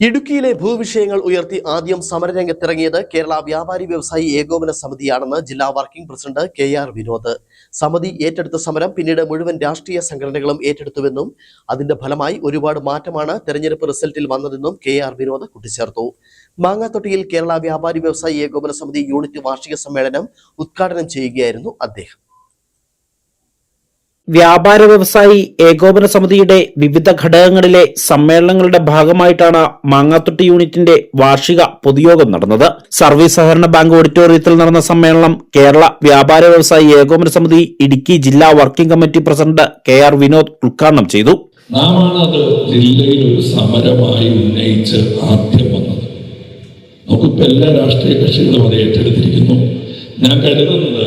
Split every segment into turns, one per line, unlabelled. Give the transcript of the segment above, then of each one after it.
ഇടുക്കിയിലെ ഭൂവിഷയങ്ങൾ ഉയർത്തി ആദ്യം സമരരംഗത്തിറങ്ങിയത് കേരള വ്യാപാരി വ്യവസായി ഏകോപന സമിതിയാണെന്ന് ജില്ലാ വർക്കിംഗ് പ്രസിഡന്റ് KR വിനോദ്. സമിതി ഏറ്റെടുത്ത സമരം പിന്നീട് മുഴുവൻ രാഷ്ട്രീയ സംഘടനകളും ഏറ്റെടുത്തുവെന്നും അതിന്റെ ഫലമായി ഒരുപാട് മാറ്റമാണ് തെരഞ്ഞെടുപ്പ് റിസൾട്ടിൽ വന്നതെന്നും KR വിനോദ് കൂട്ടിച്ചേർത്തു. മാങ്ങാത്തൊട്ടിയിൽ കേരള വ്യാപാരി വ്യവസായി ഏകോപന സമിതി യൂണിറ്റ് വാർഷിക സമ്മേളനം ഉദ്ഘാടനം ചെയ്യുകയായിരുന്നു അദ്ദേഹം.
വ്യാപാര വ്യവസായി ഏകോപന സമിതിയുടെ വിവിധ ഘടകങ്ങളിലെ സമ്മേളനങ്ങളുടെ ഭാഗമായിട്ടാണ് മാങ്ങാത്തൊട്ടി യൂണിറ്റിന്റെ വാർഷിക പൊതുയോഗം നടന്നത്. സർവീസ് സഹകരണ ബാങ്ക് ഓഡിറ്റോറിയത്തിൽ നടന്ന സമ്മേളനം കേരള വ്യാപാര വ്യവസായി ഏകോപന സമിതി ഇടുക്കി ജില്ലാ working committee president KR Vinod ഉദ്ഘാടനം ചെയ്തു.
നാമാണ് അത് ജില്ലയിൽ ഒരു സമരമായി ഉന്നയിച്ച് ആദ്യം വന്നത്. നമുക്കിപ്പോൾ എല്ലാ രാഷ്ട്രീയ കക്ഷികളും അത് ഏറ്റെടുത്തിരിക്കുന്നു. ഞാൻ കരുതുന്നത്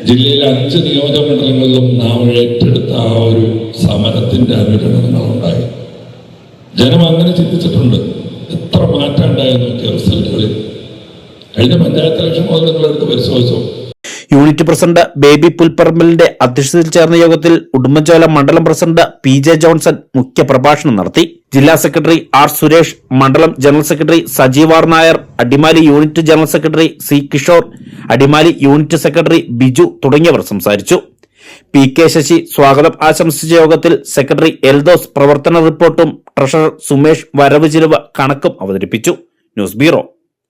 ജില്ലയിലെ 5 നിയോജകമണ്ഡലങ്ങളിലും നാം ഏറ്റെടുത്ത ആ ഒരു സമരത്തിന്റെ അനുരണനങ്ങളുണ്ടായി. ജനം അങ്ങനെ ചിന്തിച്ചിട്ടുണ്ട്. എത്ര മാറ്റം ഉണ്ടായെന്ന് നോക്കിയ റിസൾട്ടുകളിൽ. കഴിഞ്ഞ പഞ്ചായത്ത് ഇലക്ഷൻ മുതൽ നിങ്ങളെടുത്ത് പരിശോധിച്ചു.
യൂണിറ്റ് പ്രസിഡന്റ് ബേബി പുൽപ്പറമ്പലിന്റെ അധ്യക്ഷതയിൽ ചേർന്ന യോഗത്തിൽ ഉടുമ്പൻചോല മണ്ഡലം പ്രസിഡന്റ് PJ ജോൺസൺ മുഖ്യപ്രഭാഷണം നടത്തി. ജില്ലാ സെക്രട്ടറി R സുരേഷ്, മണ്ഡലം general secretary Sajeev R Nair, Adimali unit general secretary C Kishore, Adimali unit secretary Biju തുടങ്ങിയവർ സംസാരിച്ചു. PK ശശി സ്വാഗതം ആശംസിച്ച യോഗത്തിൽ സെക്രട്ടറി എൽദോസ് പ്രവർത്തന റിപ്പോർട്ടും ട്രഷറർ സുമേഷ് വരവ് ചിലവ് കണക്കും അവതരിപ്പിച്ചു. ന്യൂസ് ബ്യൂറോ,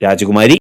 രാജകുമാരി.